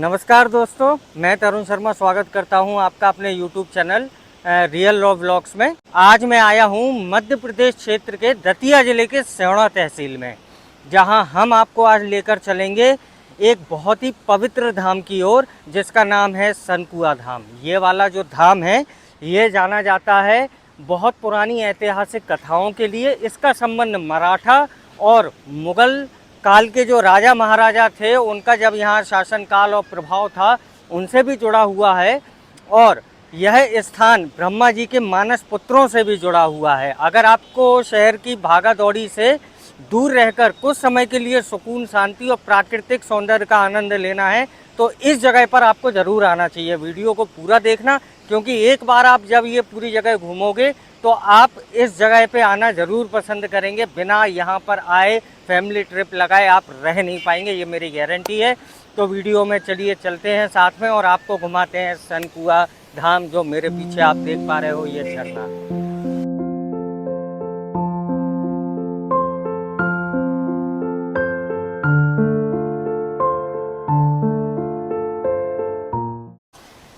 नमस्कार दोस्तों, मैं तरुण शर्मा स्वागत करता हूं आपका अपने YouTube channel real law vlogs में। आज मैं आया हूं मध्य प्रदेश क्षेत्र के दतिया जिले के सेवड़ा तहसील में, जहां हम आपको आज लेकर चलेंगे एक बहुत ही पवित्र धाम की ओर, जिसका नाम है सनकुआ धाम। ये वाला जो धाम है ये जाना जाता है बहुत पुरानी ऐतिहासिक कथाओं के लिए। इसका संबंध मराठा और मुगल काल के जो राजा महाराजा थे उनका जब यहाँ शासन काल और प्रभाव था उनसे भी जुड़ा हुआ है, और यह स्थान ब्रह्मा जी के मानस पुत्रों से भी जुड़ा हुआ है। अगर आपको शहर की भागा दौड़ी से दूर रहकर कुछ समय के लिए सुकून, शांति और प्राकृतिक सौंदर्य का आनंद लेना है तो इस जगह पर आपको ज़रूर आना चाहिए। वीडियो को पूरा देखना, क्योंकि एक बार आप जब ये पूरी जगह घूमोगे तो आप इस जगह पे आना ज़रूर पसंद करेंगे। बिना यहाँ पर आए फैमिली ट्रिप लगाए आप रह नहीं पाएंगे, ये मेरी गारंटी है। तो वीडियो में चलिए चलते हैं साथ में और आपको घुमाते हैं सनकुआ धाम। जो मेरे पीछे आप देख पा रहे हो ये झरना।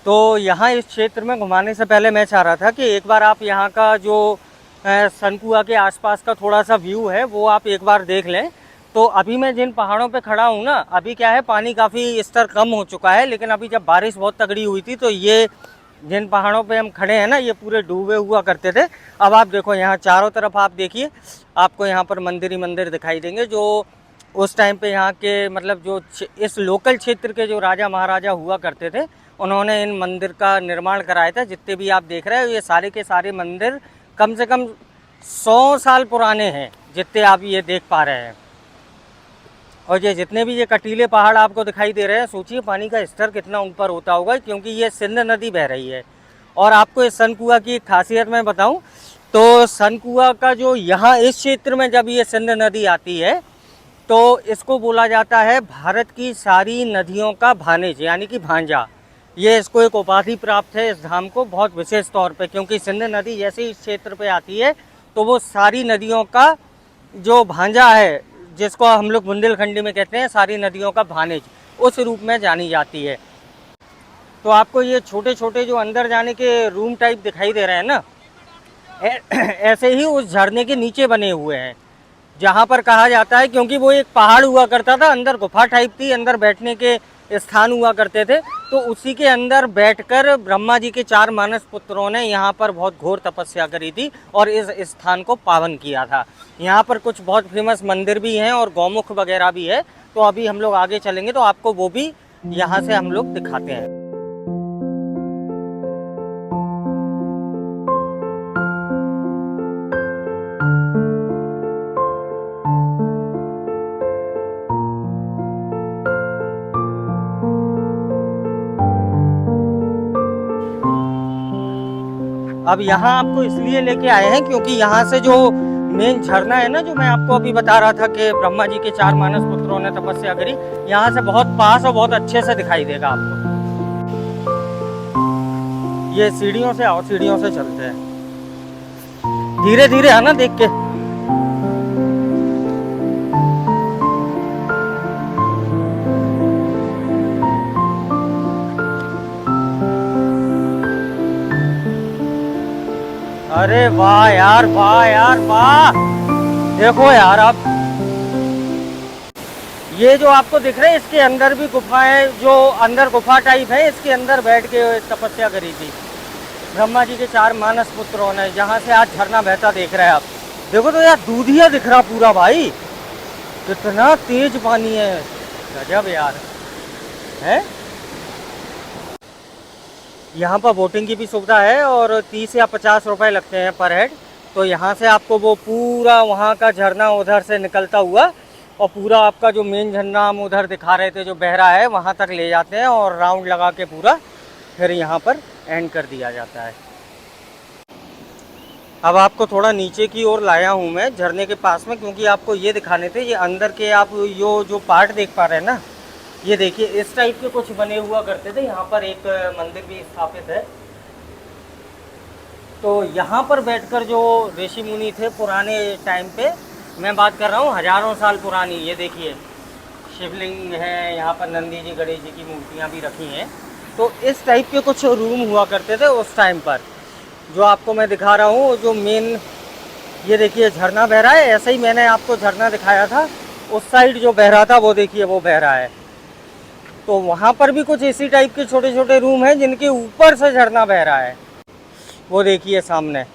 तो यहाँ इस क्षेत्र में घुमाने से पहले मैं चाह रहा था कि एक बार आप यहाँ का जो सनकुआ के आसपास का थोड़ा सा व्यू है वो आप एक बार देख लें। तो अभी मैं जिन पहाड़ों पे खड़ा हूँ ना, अभी क्या है, पानी काफ़ी स्तर कम हो चुका है, लेकिन अभी जब बारिश बहुत तगड़ी हुई थी तो ये जिन पहाड़ों पे हम खड़े हैं ना ये पूरे डूबे हुआ करते थे। अब आप देखो यहाँ चारों तरफ आप देखिए, आपको यहाँ पर मंदिर ही मंदिर दिखाई देंगे। जो उस टाइम पे यहाँ के मतलब जो इस लोकल क्षेत्र के जो राजा महाराजा हुआ करते थे उन्होंने इन मंदिर का निर्माण कराया था। जितने भी आप देख रहे हो ये सारे के सारे मंदिर कम से कम 100 साल पुराने हैं, जितने आप ये देख पा रहे हैं। और ये जितने भी ये कटीले पहाड़ आपको दिखाई दे रहे हैं, सोचिए पानी का स्तर कितना ऊपर होता होगा, क्योंकि ये सिंध नदी बह रही है। और आपको इस सनकुआ की एक खासियत मैं बताऊं तो सनकुआ का जो यहाँ इस क्षेत्र में जब ये सिंध नदी आती है तो इसको बोला जाता है भारत की सारी नदियों का भानेज, यानी कि भांजा। ये इसको एक उपाधि प्राप्त है इस धाम को बहुत विशेष तौर पे, क्योंकि सिंध नदी जैसे इस क्षेत्र पे आती है तो वो सारी नदियों का जो भांजा है, जिसको हम लोग बुंदेलखंडी में कहते हैं सारी नदियों का भानेज, उस रूप में जानी जाती है। तो आपको ये छोटे छोटे जो अंदर जाने के रूम टाइप दिखाई दे रहे हैं ना, ऐसे ही उस झरने के नीचे बने हुए हैं, जहाँ पर कहा जाता है, क्योंकि वो एक पहाड़ हुआ करता था, अंदर गुफा टाइप थी, अंदर बैठने के स्थान हुआ करते थे। तो उसी के अंदर बैठकर ब्रह्मा जी के 4 मानस पुत्रों ने यहाँ पर बहुत घोर तपस्या करी थी और इस स्थान को पावन किया था। यहाँ पर कुछ बहुत फेमस मंदिर भी हैं और गौमुख वगैरह भी है। तो अभी हम लोग आगे चलेंगे तो आपको वो भी यहाँ से हम लोग दिखाते हैं। अब यहाँ आपको इसलिए लेके आए हैं क्योंकि यहाँ से जो मेन झरना है ना, जो मैं आपको अभी बता रहा था कि ब्रह्मा जी के 4 मानस पुत्रों ने तपस्या करी, यहाँ से बहुत पास और बहुत अच्छे से दिखाई देगा आपको। ये सीढ़ियों से आओ, सीढ़ियों से चलते हैं, धीरे धीरे है ना, देख के। अरे वाह यार, वाह यार, वाह। देखो यार, अब ये जो आपको दिख रहा है इसके अंदर भी गुफा है, जो अंदर गुफा टाइप है, इसके अंदर बैठ के तपस्या करी थी ब्रह्मा जी के 4 मानस पुत्रों ने, जहाँ से आज झरना बहता देख रहे हैं आप। देखो तो यार दूधिया दिख रहा पूरा भाई, कितना तेज पानी है, गजब यार है। यहाँ पर बोटिंग की भी सुविधा है और 30 या 50 रुपए लगते हैं पर हेड। तो यहाँ से आपको वो पूरा वहाँ का झरना उधर से निकलता हुआ और पूरा आपका जो मेन झरना हम उधर दिखा रहे थे जो बह रहा है वहाँ तक ले जाते हैं और राउंड लगा के पूरा फिर यहाँ पर एंड कर दिया जाता है। अब आपको थोड़ा नीचे की ओर लाया हूँ मैं झरने के पास में, क्योंकि आपको ये दिखाने थे। ये अंदर के आप जो पार्ट देख पा रहे हैं ना, ये देखिए इस टाइप के कुछ बने हुआ करते थे। यहाँ पर एक मंदिर भी स्थापित है। तो यहाँ पर बैठकर जो ऋषि मुनि थे पुराने टाइम पे, मैं बात कर रहा हूँ हजारों साल पुरानी, ये देखिए शिवलिंग है, यहाँ पर नंदी जी गणेश जी की मूर्तियाँ भी रखी हैं। तो इस टाइप के कुछ रूम हुआ करते थे उस टाइम पर, जो आपको मैं दिखा रहा हूँ। जो मेन ये देखिए झरना बह रहा है, ऐसे ही मैंने आपको झरना दिखाया था, उस साइड जो बह रहा था वो देखिए वो बह रहा है। तो वहाँ पर भी कुछ इसी टाइप के छोटे छोटे रूम हैं जिनके ऊपर से झरना बह रहा है। वो देखिए सामने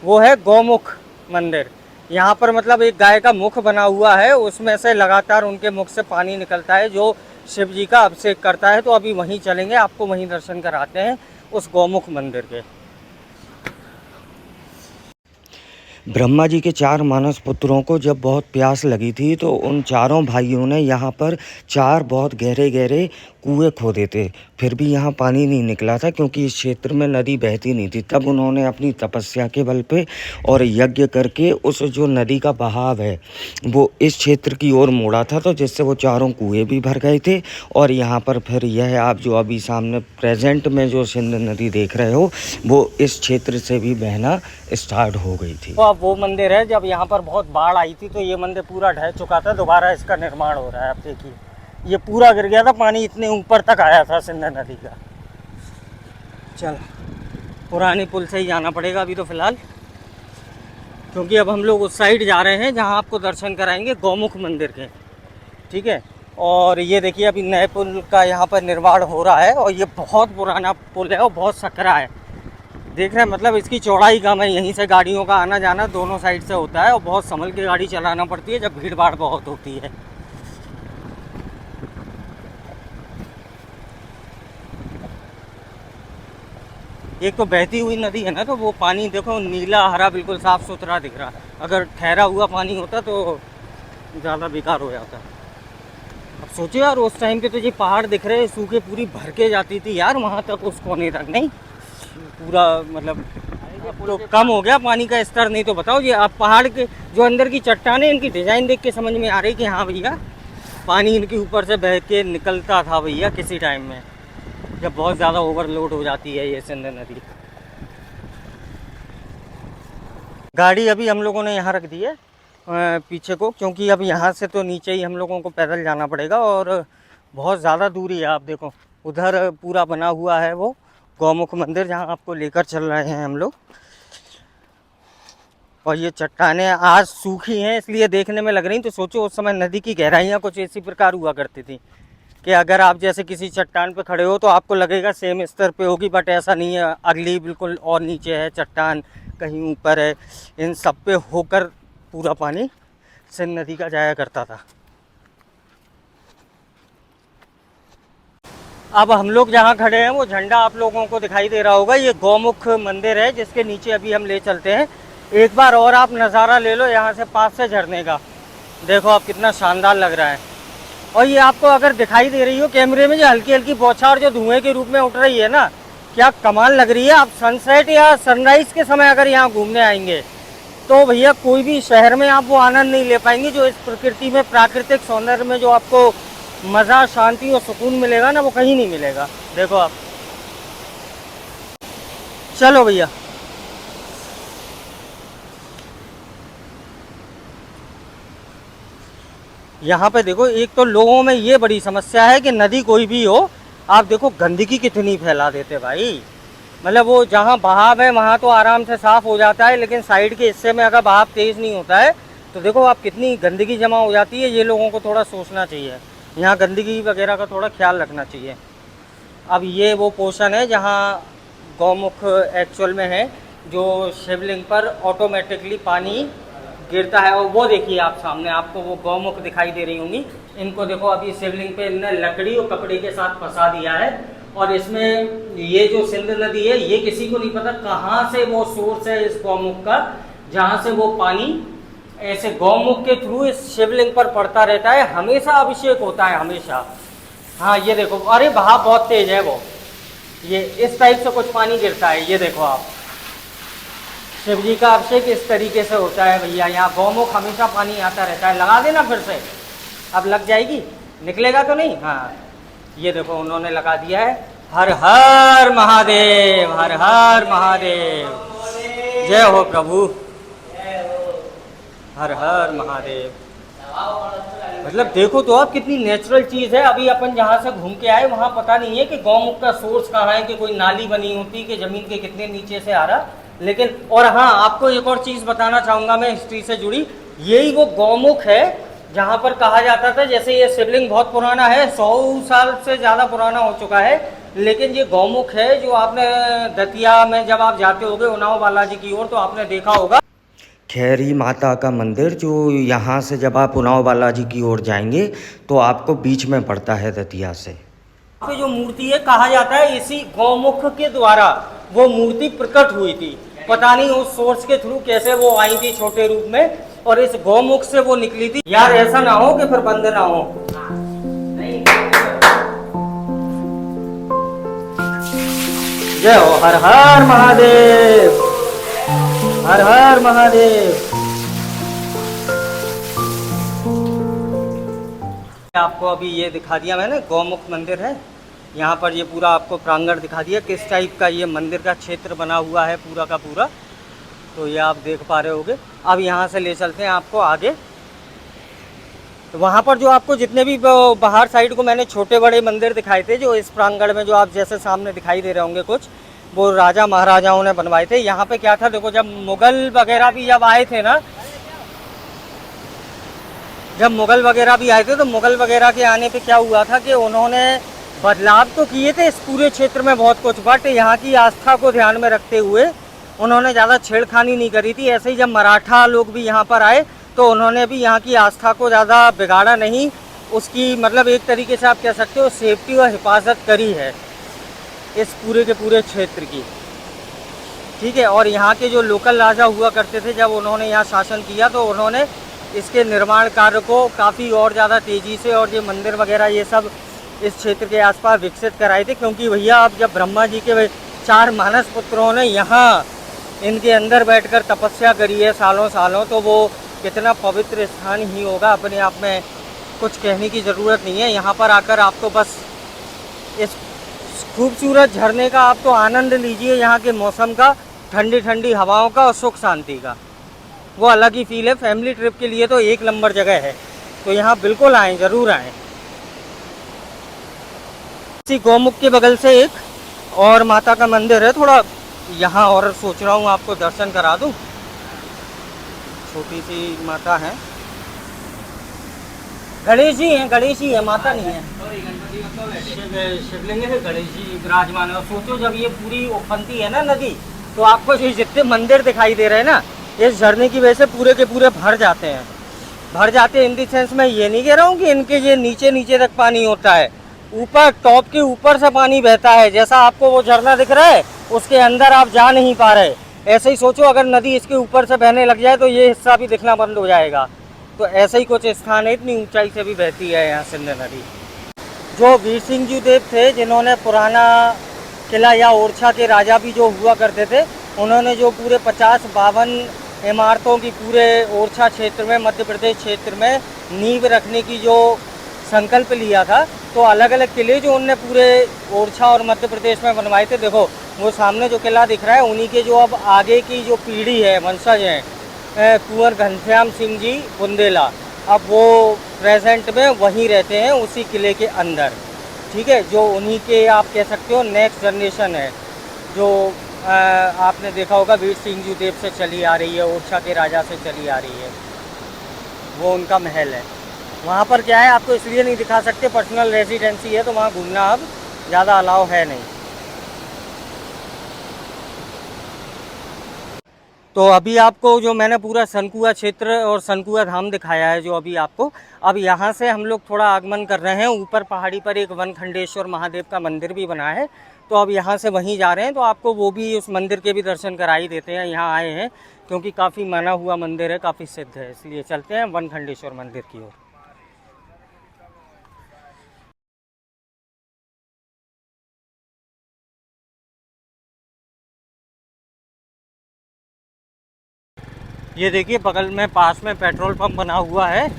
वो है गौमुख मंदिर। यहाँ पर मतलब एक गाय का मुख बना हुआ है, उसमें से लगातार उनके मुख से पानी निकलता है जो शिव जी का अभिषेक करता है। तो अभी वहीं चलेंगे, आपको वहीं दर्शन कराते हैं उस गौमुख मंदिर के। ब्रह्मा जी के 4 मानस पुत्रों को जब बहुत प्यास लगी थी तो उन चारों भाइयों ने यहाँ पर 4 बहुत गहरे गहरे कुएं खोदे थे, फिर भी यहाँ पानी नहीं निकला था क्योंकि इस क्षेत्र में नदी बहती नहीं थी। तब उन्होंने अपनी तपस्या के बल पे और यज्ञ करके उस जो नदी का बहाव है वो इस क्षेत्र की ओर मोड़ा था, तो जिससे वो चारों कुएं भी भर गए थे। और यहाँ पर फिर यह आप जो अभी सामने प्रेजेंट में जो सिंध नदी देख रहे हो वो इस क्षेत्र से भी बहना स्टार्ट हो गई थी। तो अब वो मंदिर है, जब यहाँ पर बहुत बाढ़ आई थी तो ये मंदिर पूरा ढह चुका था, दोबारा इसका निर्माण हो रहा है। आप देखिए ये पूरा गिर गया था, पानी इतने ऊपर तक आया था सिंध नदी का। चल पुराने पुल से ही जाना पड़ेगा अभी तो फ़िलहाल, क्योंकि अब हम लोग उस साइड जा रहे हैं जहाँ आपको दर्शन कराएंगे गौमुख मंदिर के। ठीक है, और ये देखिए अभी नए पुल का यहाँ पर निर्माण हो रहा है, और ये बहुत पुराना पुल है और बहुत सकरा है। देख रहे हैं, मतलब इसकी चौड़ाई कम है, यहीं से गाड़ियों का आना जाना दोनों साइड से होता है और बहुत संभल के गाड़ी चलाना पड़ती है जब भीड़ भाड़ बहुत होती है। एक तो बहती हुई नदी है ना, तो वो पानी देखो नीला हरा बिल्कुल साफ़ सुथरा दिख रहा है। अगर ठहरा हुआ पानी होता तो ज़्यादा बेकार हो जाता। अब सोचो यार, उस टाइम पे तो ये पहाड़ दिख रहे सूखे पूरी भर के जाती थी यार वहाँ तक, उस कोने तक नहीं पूरा, मतलब तो कम हो गया पानी का स्तर। नहीं तो बताओ, ये आप पहाड़ के जो अंदर की चट्टानें, इनकी डिज़ाइन देख के समझ में आ रही कि हाँ भैया पानी इनके ऊपर से बह के निकलता था भैया किसी टाइम में, जब बहुत ज़्यादा ओवरलोड हो जाती है ये सिंध नदी। गाड़ी अभी हम लोगों ने यहाँ रख दी है पीछे को, क्योंकि अब यहाँ से तो नीचे ही हम लोगों को पैदल जाना पड़ेगा और बहुत ज़्यादा दूरी है। आप देखो उधर पूरा बना हुआ है वो गौमुख मंदिर, जहाँ आपको लेकर चल रहे हैं हम लोग। और ये चट्टानें आज सूखी हैं इसलिए देखने में लग रही, तो सोचो उस समय नदी की गहराइयाँ कुछ इसी प्रकार हुआ करती थी कि अगर आप जैसे किसी चट्टान पे खड़े हो तो आपको लगेगा सेम स्तर पे होगी, बट ऐसा नहीं है। अगली बिल्कुल और नीचे है चट्टान, कहीं ऊपर है, इन सब पे होकर पूरा पानी सिंध नदी का जाया करता था। अब हम लोग जहाँ खड़े हैं वो झंडा आप लोगों को दिखाई दे रहा होगा, ये गौमुख मंदिर है जिसके नीचे अभी हम ले चलते हैं। एक बार और आप नज़ारा ले लो यहाँ से पास से झरने का, देखो आप कितना शानदार लग रहा है। और ये आपको अगर दिखाई दे रही हो कैमरे में जो हल्की हल्की बौछार जो धुएं के रूप में उठ रही है ना, क्या कमाल लग रही है। आप सनसेट या सनराइज़ के समय अगर यहाँ घूमने आएंगे तो भैया कोई भी शहर में आप वो आनंद नहीं ले पाएंगे जो इस प्रकृति में, प्राकृतिक सौंदर्य में जो आपको मज़ा, शांति और सुकून मिलेगा ना, वो कहीं नहीं मिलेगा। देखो आप, चलो भैया। यहाँ पे देखो, एक तो लोगों में ये बड़ी समस्या है कि नदी कोई भी हो, आप देखो गंदगी कितनी फैला देते भाई। मतलब वो जहाँ बहाव है वहाँ तो आराम से साफ़ हो जाता है, लेकिन साइड के हिस्से में अगर बहाव तेज़ नहीं होता है तो देखो आप कितनी गंदगी जमा हो जाती है। ये लोगों को थोड़ा सोचना चाहिए, यहाँ गंदगी वगैरह का थोड़ा ख्याल रखना चाहिए। अब ये वो पोर्शन है जहाँ गौमुख एक्चुअल में है, जो शिवलिंग पर ऑटोमेटिकली पानी गिरता है। और वो देखिए आप सामने आपको वो गौमुख दिखाई दे रही होंगी, इनको देखो अभी शिवलिंग पे इनने लकड़ी और कपड़े के साथ फंसा दिया है। और इसमें ये जो सिंध नदी है, ये किसी को नहीं पता कहाँ से वो सोर्स है इस गौमुख का, जहाँ से वो पानी ऐसे गौमुख के थ्रू इस शिवलिंग पर पड़ता रहता है। हमेशा अभिषेक होता है, हमेशा। हाँ ये देखो, अरे बहाव बहुत तेज है, वो ये इस टाइप से कुछ पानी गिरता है। ये देखो आप, शिव जी का अभिषेक इस तरीके से होता है भैया। यहाँ गौमुख हमेशा पानी आता रहता है। लगा देना फिर से, अब लग जाएगी, निकलेगा तो नहीं। हाँ ये देखो उन्होंने लगा दिया है। हर हर महादेव, हर हर महादेव, जय हो प्रभु, हर हर महादेव। मतलब देखो तो आप कितनी नेचुरल चीज़ है। अभी अपन जहाँ से घूम के आए वहाँ पता नहीं है कि गौमुख का सोर्स कहाँ है, कि कोई नाली बनी होती कि ज़मीन के कितने नीचे से आ रहा। लेकिन और हाँ, आपको एक और चीज़ बताना चाहूँगा मैं हिस्ट्री से जुड़ी। यही वो गौमुख है जहाँ पर कहा जाता था, जैसे ये शिवलिंग बहुत पुराना है, 100 साल से ज़्यादा पुराना हो चुका है, लेकिन ये गौमुख है जो आपने दतिया में जब आप जाते होगे उन्नाव बालाजी की ओर तो आपने देखा होगा। खैरी माता का मंदिर जो यहाँ से जब आप उन्नाव बालाजी की ओर जाएंगे तो आपको बीच में पड़ता है दतिया से। पे जो मूर्ति है कहा जाता है इसी गौमुख के द्वारा वो मूर्ति प्रकट हुई थी। पता नहीं उस सोर्स के थ्रू कैसे वो आई थी छोटे रूप में, और इस गौमुख से वो निकली थी। यार ऐसा ना हो कि फिर बंद ना हो। जय हो, हर हर महादेव, हर हर महादेव। आपको अभी ये दिखा दिया मैंने, गौमुख मंदिर है। यहाँ पर ये पूरा आपको प्रांगण दिखा दिया किस टाइप का ये मंदिर का क्षेत्र बना हुआ है पूरा का पूरा। तो ये आप देख पा रहे होगे। अब यहाँ से ले चलते हैं आपको आगे। तो वहाँ पर जो आपको जितने भी बाहर साइड को मैंने छोटे बड़े मंदिर दिखाए थे, जो इस प्रांगण में जो आप जैसे सामने दिखाई दे रहे होंगे कुछ, वो राजा महाराजाओं ने बनवाए थे। यहाँ पे क्या था देखो, जब मुगल वगैरह भी जब आए थे ना, जब मुगल वगैरह भी आए थे तो मुगल वगैरह के आने पे क्या हुआ था कि उन्होंने बदलाव तो किए थे इस पूरे क्षेत्र में बहुत कुछ, बट यहाँ की आस्था को ध्यान में रखते हुए उन्होंने ज़्यादा छेड़खानी नहीं करी थी। ऐसे ही जब मराठा लोग भी यहाँ पर आए तो उन्होंने भी यहाँ की आस्था को ज़्यादा बिगाड़ा नहीं, उसकी मतलब एक तरीके से आप कह सकते हो सेफ्टी और हिफाजत करी है इस पूरे के पूरे क्षेत्र की। ठीक है। और यहाँ के जो लोकल राजा हुआ करते थे, जब उन्होंने यहाँ शासन किया तो उन्होंने इसके निर्माण कार्य को काफ़ी और ज़्यादा तेज़ी से, और ये मंदिर वगैरह ये सब इस क्षेत्र के आसपास विकसित कराए थे। क्योंकि भैया अब जब ब्रह्मा जी के 4 मानस पुत्रों ने यहाँ इनके अंदर बैठकर तपस्या करी है सालों सालों, तो वो कितना पवित्र स्थान ही होगा, अपने आप में कुछ कहने की ज़रूरत नहीं है। यहाँ पर आकर आपको बस इस खूबसूरत झरने का आप तो आनंद लीजिए, यहाँ के मौसम का, ठंडी ठंडी हवाओं का और सुख शांति का, वो अलग ही फील है। फैमिली ट्रिप के लिए तो एक नंबर जगह है, तो यहाँ बिल्कुल आएँ, ज़रूर आएँ। इसी गौमुख के बगल से एक और माता का मंदिर है, थोड़ा यहाँ और सोच रहा हूँ आपको दर्शन करा दूँ। छोटी सी माता है, गणेश जी हैं, गणेश जी है, माता नहीं है। शिवलिंग है, गणेश जी विराजमान है। और सोचो जब ये पूरी उफनती है ना नदी, तो आपको ये जितने मंदिर दिखाई दे रहे हैं ना, इस झरने की वजह से पूरे के पूरे भर जाते हैं। भर जाते हैं इन द सेंस मैं ये नहीं कह रहा हूँ कि इनके ये नीचे नीचे तक पानी होता है, ऊपर टॉप के ऊपर से पानी बहता है। जैसा आपको वो झरना दिख रहा है उसके अंदर आप जा नहीं पा रहे, ऐसे ही सोचो अगर नदी इसके ऊपर से बहने लग जाए तो ये हिस्सा भी दिखना बंद हो जाएगा। तो ऐसे ही कुछ स्थान है, इतनी ऊंचाई से भी बहती है यहाँ सिंध नदी। जो वीर सिंह जी देव थे, जिन्होंने पुराना किला या ओरछा के राजा भी जो हुआ करते थे, उन्होंने जो पूरे 50-52 इमारतों की पूरे ओरछा क्षेत्र में, मध्य प्रदेश क्षेत्र में नींव रखने की जो संकल्प लिया था, तो अलग अलग किले जो उनने पूरे ओरछा और मध्य प्रदेश में बनवाए थे। देखो वो सामने जो किला दिख रहा है, उन्हीं के जो अब आगे की जो पीढ़ी है, वंशज हैं, कुंवर घनश्याम सिंह जी बुंदेला, अब वो प्रेजेंट में वहीं रहते हैं उसी किले के अंदर। ठीक है। जो उन्हीं के आप कह सकते हो नेक्स्ट जनरेशन है, जो आपने देखा होगा वीर सिंह जी देव से चली आ रही है, ओरछा के राजा से चली आ रही है, वो उनका महल है। वहाँ पर क्या है आपको इसलिए नहीं दिखा सकते, पर्सनल रेजिडेंसी है, तो वहाँ घूमना अब ज़्यादा अलाउ है नहीं। तो अभी आपको जो मैंने पूरा सनकुआ क्षेत्र और सनकुआ धाम दिखाया है, जो अभी आपको, अब यहाँ से हम लोग थोड़ा आगमन कर रहे हैं। ऊपर पहाड़ी पर एक वनखंडेश्वर महादेव का मंदिर भी बना है, तो अब यहाँ से वहीं जा रहे हैं। तो आपको वो भी उस मंदिर के भी दर्शन करा ही देते हैं। यहाँ आए हैं क्योंकि काफ़ी माना हुआ मंदिर है, काफ़ी सिद्ध है, इसलिए चलते हैं वनखंडेश्वर मंदिर की ओर। ये देखिए बगल में पास में पेट्रोल पंप बना हुआ है,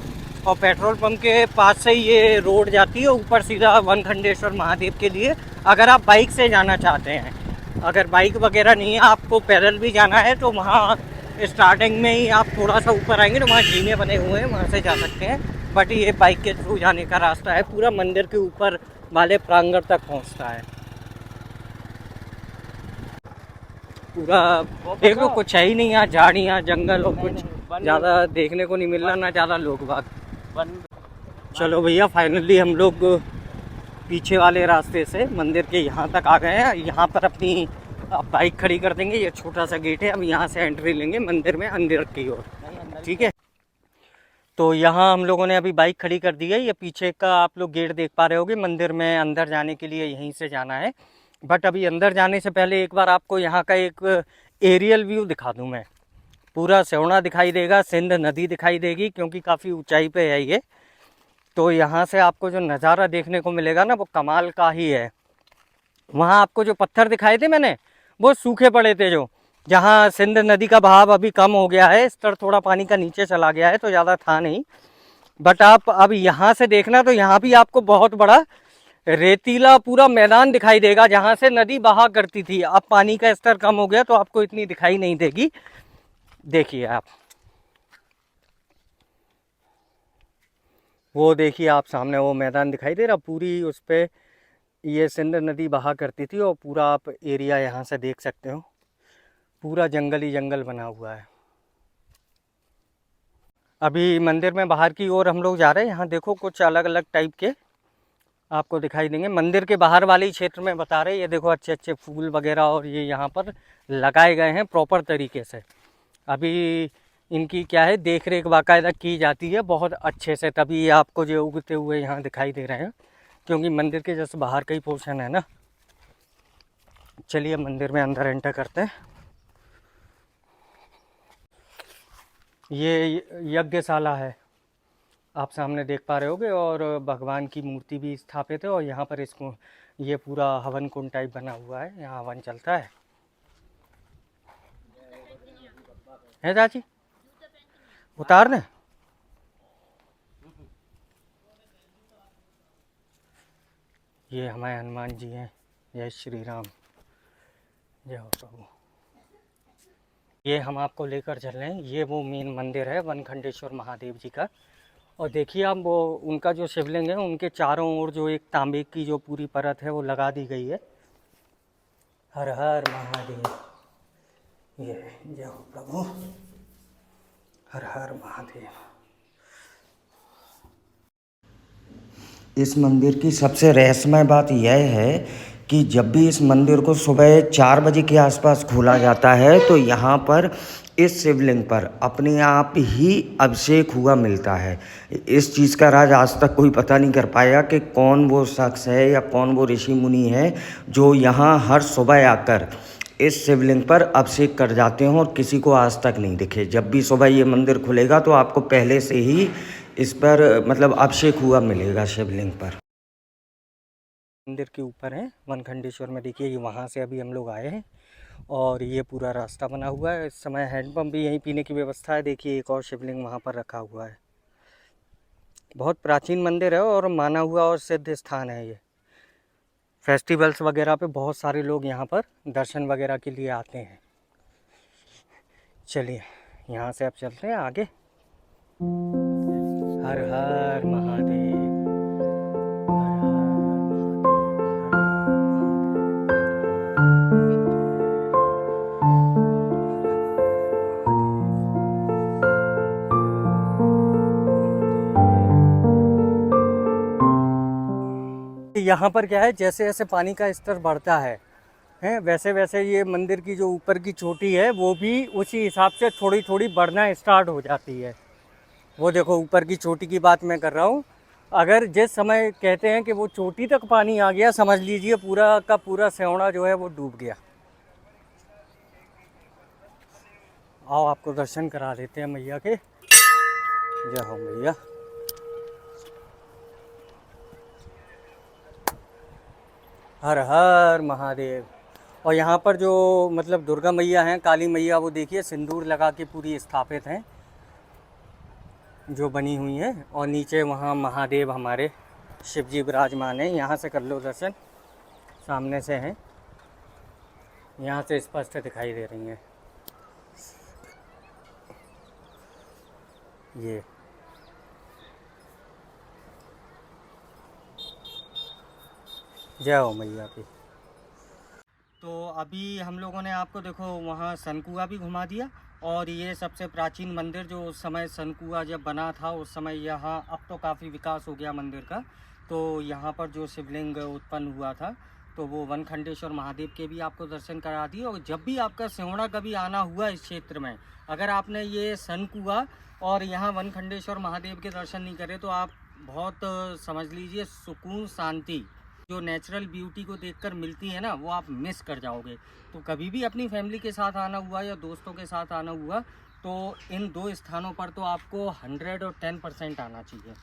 और पेट्रोल पंप के पास से ये रोड जाती है ऊपर सीधा वनखंडेश्वर महादेव के लिए, अगर आप बाइक से जाना चाहते हैं। अगर बाइक वगैरह नहीं है, आपको पैदल भी जाना है, तो वहाँ स्टार्टिंग में ही आप थोड़ा सा ऊपर आएंगे तो वहाँ जीने बने हुए हैं, वहाँ से जा सकते हैं। बट ये बाइक के थ्रू जाने का रास्ता है, पूरा मंदिर के ऊपर वाले प्रांगण तक पहुंचता है। पूरा देख लो, कुछ है ही नहीं यहाँ, झाड़ियाँ जंगल और कुछ ज़्यादा देखने को नहीं मिल रहा, ना ज़्यादा लोग बाग। चलो भैया, फाइनली हम लोग पीछे वाले रास्ते से मंदिर के यहाँ तक आ गए हैं। यहाँ पर अपनी बाइक खड़ी कर देंगे, ये छोटा सा गेट है, अब यहाँ से एंट्री लेंगे मंदिर में अंदर की ओर, ठीक है। तो यहाँ हम लोगों ने अभी बाइक खड़ी कर दी है। ये पीछे का आप लोग गेट देख पा रहे होगे, मंदिर में अंदर जाने के लिए यहीं से जाना है। बट अभी अंदर जाने से पहले एक बार आपको यहाँ का एक एरियल व्यू दिखा दूँ मैं। पूरा सेवना दिखाई देगा, सिंध नदी दिखाई देगी, क्योंकि काफ़ी ऊंचाई पे है ये। तो यहाँ से आपको जो नज़ारा देखने को मिलेगा ना, वो कमाल का ही है। वहाँ आपको जो पत्थर दिखाए थे मैंने, वो सूखे पड़े थे, जो जहाँ सिंध नदी का बहाव अभी कम हो गया है, स्तर थोड़ा पानी का नीचे चला गया है, तो ज़्यादा था नहीं। बट आप अब यहाँ से देखना, तो यहाँ भी आपको बहुत बड़ा रेतीला पूरा मैदान दिखाई देगा, जहाँ से नदी बहा करती थी। अब पानी का स्तर कम हो गया तो आपको इतनी दिखाई नहीं देगी। देखिए आप, वो देखिए आप सामने वो मैदान दिखाई दे रहा, पूरी उस पर ये सिंध नदी बहा करती थी। और पूरा आप एरिया यहाँ से देख सकते हो, पूरा जंगल ही जंगल बना हुआ है। अभी मंदिर में बाहर की ओर हम लोग जा रहे हैं। यहाँ देखो कुछ अलग अलग टाइप के आपको दिखाई देंगे। मंदिर के बाहर वाले ही क्षेत्र में बता रहे हैं, ये देखो अच्छे अच्छे फूल वगैरह और ये यहाँ पर लगाए गए हैं प्रॉपर तरीके से। अभी इनकी क्या है, देख रेख बाकायदा की जाती है बहुत अच्छे से, तभी ये आपको जो उगते हुए यहाँ दिखाई दे रहे हैं, क्योंकि मंदिर के जस्ट बाहर का ही पोर्शन है ना। चलिए मंदिर में अंदर एंटर करते हैं। ये यज्ञशाला है, आप सामने देख पा रहे होगे, और भगवान की मूर्ति भी स्थापित है। और यहाँ पर इसको ये पूरा हवन कुंड टाइप बना हुआ है, यहाँ हवन चलता है चाची? उतारने ये हमारे हनुमान जी हैं। जय श्री राम, जय हो प्रभु। ये हम आपको लेकर चल रहे हैं, ये वो मेन मंदिर है वनखंडेश्वर महादेव जी का। और देखिए आप, वो उनका जो शिवलिंग है, उनके चारों ओर जो एक तांबे की जो पूरी परत है वो लगा दी गई है। हर हर महादेव, ये जय हो प्रभु, हर हर महादेव। इस मंदिर की सबसे रहस्यमय बात यह है कि जब भी इस मंदिर को सुबह 4 बजे के आसपास खोला जाता है, तो यहाँ पर इस शिवलिंग पर अपने आप ही अभिषेक हुआ मिलता है। इस चीज़ का राज आज तक कोई पता नहीं कर पाया कि कौन वो शख्स है या कौन वो ऋषि मुनि है जो यहाँ हर सुबह आकर इस शिवलिंग पर अभिषेक कर जाते हैं, और किसी को आज तक नहीं दिखे। जब भी सुबह ये मंदिर खुलेगा तो आपको पहले से ही इस पर मतलब अभिषेक हुआ मिलेगा शिवलिंग पर। मंदिर के ऊपर है वनखंडेश्वर में, देखिए ये वहाँ से अभी हम लोग आए हैं, और ये पूरा रास्ता बना हुआ है। इस समय हैंडपम्प भी यहीं पीने की व्यवस्था है। देखिए एक और शिवलिंग वहाँ पर रखा हुआ है। बहुत प्राचीन मंदिर है और माना हुआ और सिद्ध स्थान है ये। फेस्टिवल्स वगैरह पे बहुत सारे लोग यहाँ पर दर्शन वगैरह के लिए आते हैं। चलिए यहाँ से अब चलते हैं आगे। हर हर महादेव, हर हर महादेव। यहाँ पर क्या है, जैसे जैसे पानी का स्तर बढ़ता है वैसे वैसे ये मंदिर की जो ऊपर की चोटी है वो भी उसी हिसाब से थोड़ी थोड़ी बढ़ना स्टार्ट हो जाती है। वो देखो ऊपर की चोटी की बात मैं कर रहा हूँ। अगर जिस समय कहते हैं कि वो चोटी तक पानी आ गया, समझ लीजिए पूरा का पूरा सेवना जो है वो डूब गया। आओ आपको दर्शन करा देते हैं मैया के। जय हो मैया। हर हर महादेव। और यहाँ पर जो मतलब दुर्गा मैया हैं, काली मैया, वो देखिए सिंदूर लगा के पूरी स्थापित हैं जो बनी हुई हैं। और नीचे वहाँ महादेव हमारे शिव जी विराजमान हैं। यहाँ से कर लो दर्शन, सामने से हैं, यहाँ से स्पष्ट दिखाई दे रही हैं। जय हो मैया की। तो अभी हम लोगों ने आपको देखो वहाँ सनकुआ भी घुमा दिया, और ये सबसे प्राचीन मंदिर जो उस समय सनकुआ जब बना था उस समय यहाँ, अब तो काफ़ी विकास हो गया मंदिर का, तो यहाँ पर जो शिवलिंग उत्पन्न हुआ था तो वो वनखंडेश्वर महादेव के भी आपको दर्शन करा दिए। और जब भी आपका सिहोड़ा कभी आना हुआ इस क्षेत्र में, अगर आपने ये सनकुआ और यहाँ वनखंडेश्वर महादेव के दर्शन नहीं करे तो आप बहुत समझ लीजिए सुकून शांति जो नेचुरल ब्यूटी को देखकर मिलती है ना, वो आप मिस कर जाओगे। तो कभी भी अपनी फैमिली के साथ आना हुआ या दोस्तों के साथ आना हुआ तो इन दो स्थानों पर तो आपको 110% आना चाहिए।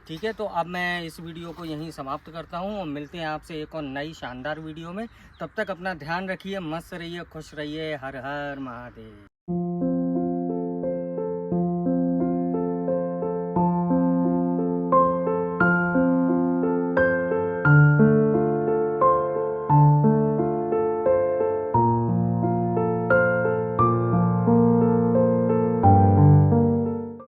ठीक है, तो अब मैं इस वीडियो को यहीं समाप्त करता हूँ और मिलते हैं आपसे एक और नई शानदार वीडियो में। तब तक अपना ध्यान रखिए, मस्त रहिए, खुश रहिए। हर हर महादेव।